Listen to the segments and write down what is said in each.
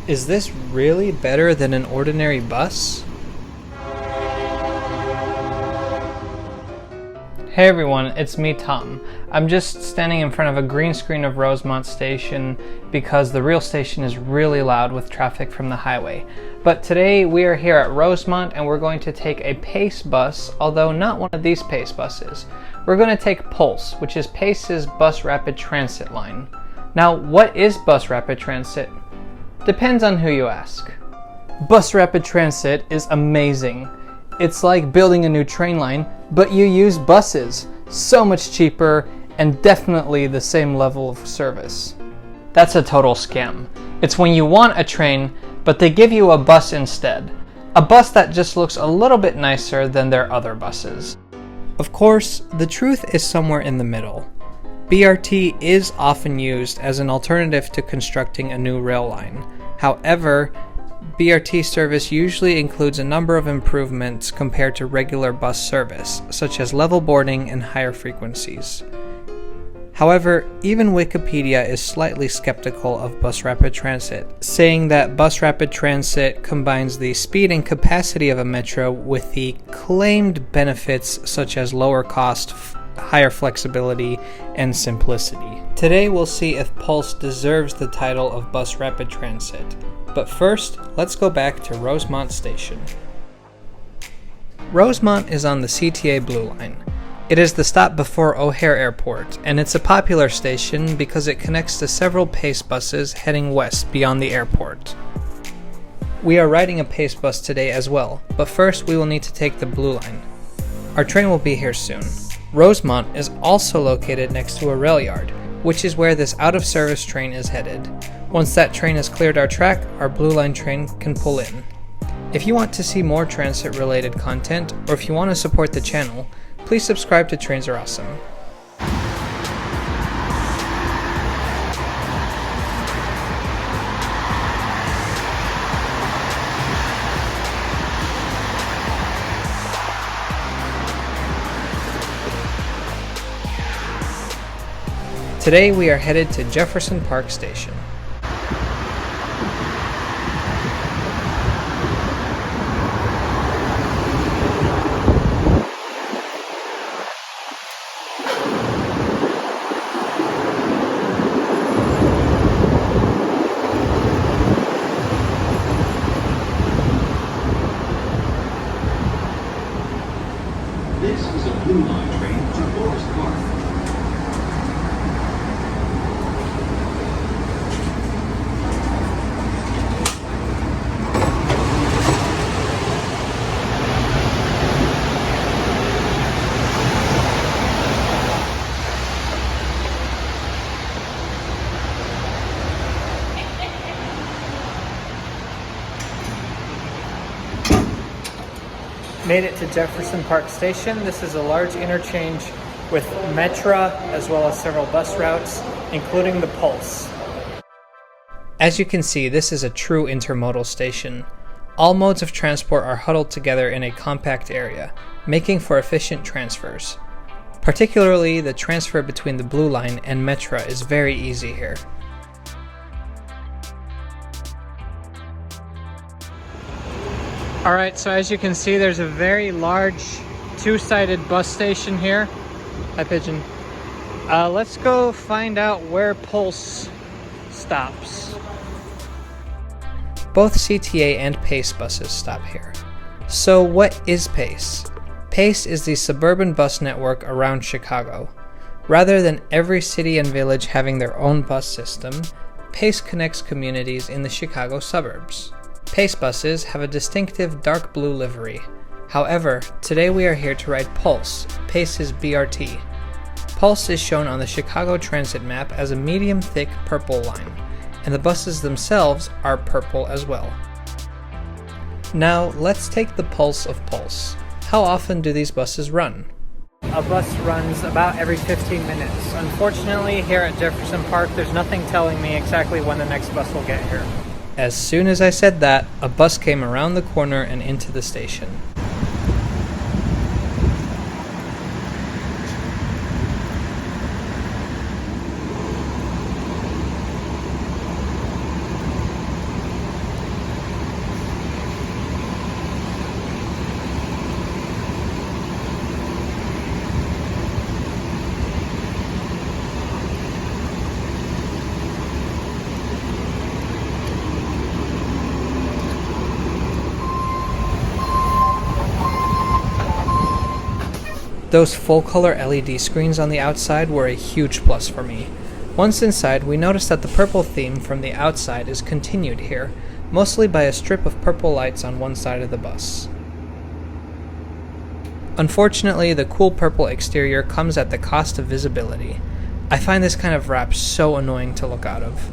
Is this really better than an ordinary bus? Hey everyone, it's me, Thom. I'm just standing in front of a green screen of Rosemont Station because the real station is really loud with traffic from the highway. But today we are here at Rosemont and we're going to take a Pace bus, although not one of these Pace buses. We're going to take Pulse, which is Pace's bus rapid transit line. Now, what is bus rapid transit? Depends on who you ask. Bus rapid transit is amazing. It's like building a new train line, but you use buses. So much cheaper and definitely the same level of service. That's a total scam. It's when you want a train, but they give you a bus instead. A bus that just looks a little bit nicer than their other buses. Of course, the truth is somewhere in the middle. BRT is often used as an alternative to constructing a new rail line. However, BRT service usually includes a number of improvements compared to regular bus service, such as level boarding and higher frequencies. However, even Wikipedia is slightly skeptical of bus rapid transit, saying that bus rapid transit combines the speed and capacity of a metro with the claimed benefits such as lower cost, higher flexibility, and simplicity. Today we'll see if Pulse deserves the title of bus rapid transit. But first, let's go back to Rosemont Station. Rosemont is on the CTA Blue Line. It is the stop before O'Hare Airport, and it's a popular station because it connects to several Pace buses heading west beyond the airport. We are riding a Pace bus today as well, but first we will need to take the Blue Line. Our train will be here soon. Rosemont is also located next to a rail yard, which is where this out-of-service train is headed. Once that train has cleared our track, our Blue Line train can pull in. If you want to see more transit-related content, or if you want to support the channel, please subscribe to Trains Are Awesome. Today we are headed to Jefferson Park Station. This is a Blue Line train to Forest Park. Made it to Jefferson Park Station. This is a large interchange with Metra as well as several bus routes, including the Pulse. As you can see, this is a true intermodal station. All modes of transport are huddled together in a compact area, making for efficient transfers. Particularly, the transfer between the Blue Line and Metra is very easy here. Alright, so as you can see, there's a very large two-sided bus station here. Hi, Pigeon. Let's go find out where Pulse stops. Both CTA and Pace buses stop here. So what is Pace? Pace is the suburban bus network around Chicago. Rather than every city and village having their own bus system, Pace connects communities in the Chicago suburbs. Pace buses have a distinctive dark blue livery. However, today we are here to ride Pulse, Pace's BRT. Pulse is shown on the Chicago Transit map as a medium-thick purple line, and the buses themselves are purple as well. Now, let's take the pulse of Pulse. How often do these buses run? A bus runs about every 15 minutes. Unfortunately, here at Jefferson Park, there's nothing telling me exactly when the next bus will get here. As soon as I said that, a bus came around the corner and into the station. Those full-color LED screens on the outside were a huge plus for me. Once inside, we noticed that the purple theme from the outside is continued here, mostly by a strip of purple lights on one side of the bus. Unfortunately, the cool purple exterior comes at the cost of visibility. I find this kind of wrap so annoying to look out of.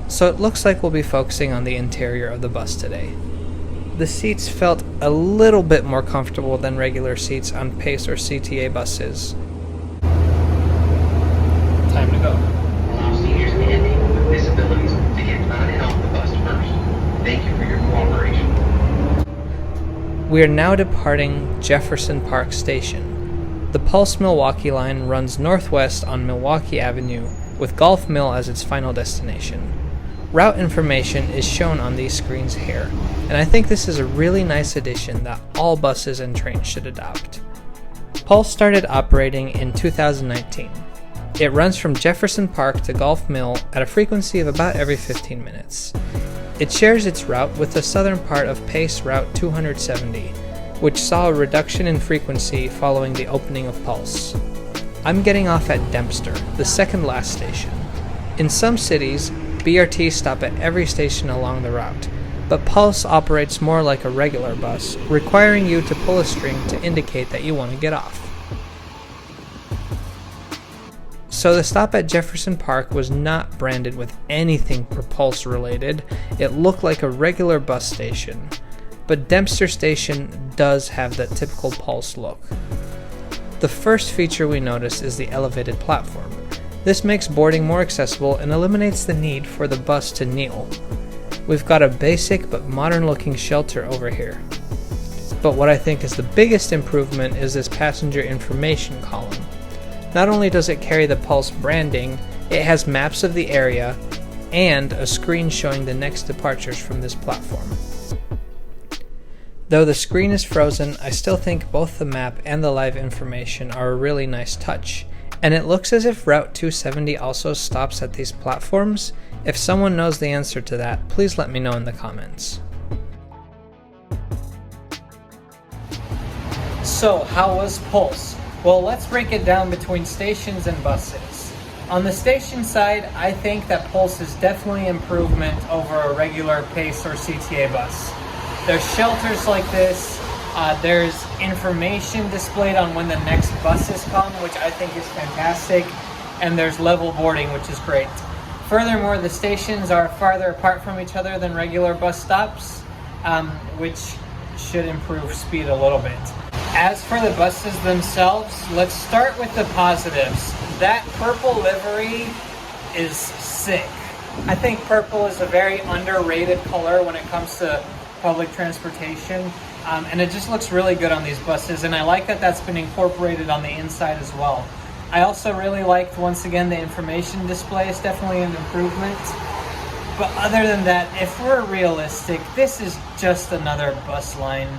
So it looks like we'll be focusing on the interior of the bus today. The seats felt a little bit more comfortable than regular seats on PACE or CTA buses. Time to go. Allow seniors and people with disabilities to get on and off the bus first. Thank you for your cooperation. We are now departing Jefferson Park Station. The Pulse Milwaukee Line runs northwest on Milwaukee Avenue, with Golf Mill as its final destination. Route information is shown on these screens here, and I think this is a really nice addition that all buses and trains should adopt. Pulse started operating in 2019. It runs from Jefferson Park to Golf Mill at a frequency of about every 15 minutes. It shares its route with the southern part of PACE Route 270, which saw a reduction in frequency following the opening of Pulse. I'm getting off at Dempster, the second last station. In some cities, BRT stop at every station along the route, but Pulse operates more like a regular bus, requiring you to pull a string to indicate that you want to get off. So the stop at Jefferson Park was not branded with anything Pulse related. It looked like a regular bus station, but Dempster Station does have that typical Pulse look. The first feature we notice is the elevated platform. This makes boarding more accessible and eliminates the need for the bus to kneel. We've got a basic but modern looking shelter over here. But what I think is the biggest improvement is this passenger information column. Not only does it carry the Pulse branding, it has maps of the area and a screen showing the next departures from this platform. Though the screen is frozen, I still think both the map and the live information are a really nice touch, and it looks as if Route 270 also stops at these platforms. If someone knows the answer to that, please let me know in the comments. So, how was Pulse? Well, let's break it down between stations and buses. On the station side, I think that Pulse is definitely improvement over a regular PACE or CTA bus. There's shelters like this, there's information displayed on when the next buses come, which I think is fantastic, and there's level boarding, which is great. Furthermore, the stations are farther apart from each other than regular bus stops, which should improve speed a little bit. As for the buses themselves, let's start with the positives. That purple livery is sick. I think purple is a very underrated color when it comes to public transportation, and it just looks really good on these buses, and I like that that's been incorporated on the inside as well. I also really liked, once again, the information display is definitely an improvement. But other than that, if we're realistic, this is just another bus line.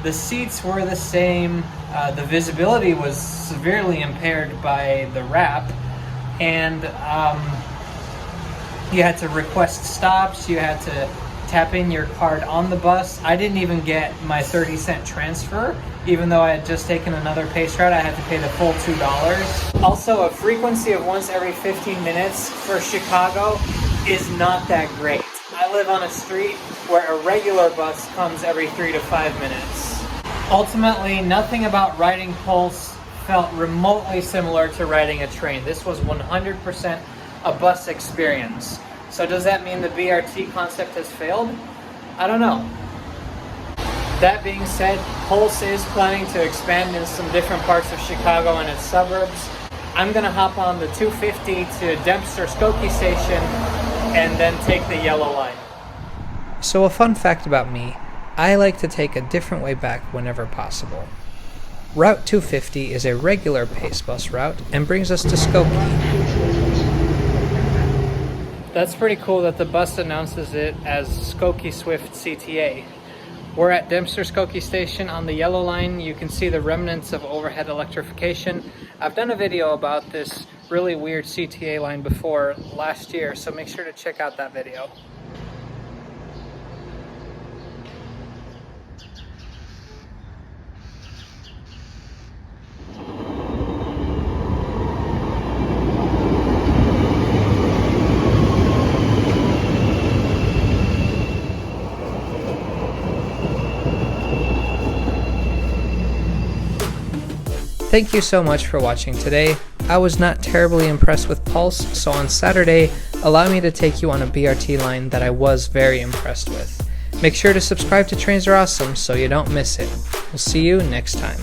The seats were the same, the visibility was severely impaired by the wrap, and you had to request stops, you had to tap in your card on the bus. I didn't even get my 30-cent transfer, even though I had just taken another PACE route. I had to pay the full $2. Also, a frequency of once every 15 minutes for Chicago is not that great. I live on a street where a regular bus comes every 3 to 5 minutes. Ultimately, nothing about riding Pulse felt remotely similar to riding a train. This was 100% a bus experience. So does that mean the BRT concept has failed? I don't know. That being said, Pulse is planning to expand in some different parts of Chicago and its suburbs. I'm going to hop on the 250 to Dempster Skokie Station and then take the yellow line. So a fun fact about me, I like to take a different way back whenever possible. Route 250 is a regular PACE bus route and brings us to Skokie. That's pretty cool that the bus announces it as Skokie Swift CTA. We're at Dempster Skokie Station on the yellow line. You can see the remnants of overhead electrification. I've done a video about this really weird CTA line before last year, so make sure to check out that video. Thank you so much for watching today. I was not terribly impressed with Pulse, so on Saturday, allow me to take you on a BRT line that I was very impressed with. Make sure to subscribe to Trains Are Awesome so you don't miss it. We'll see you next time.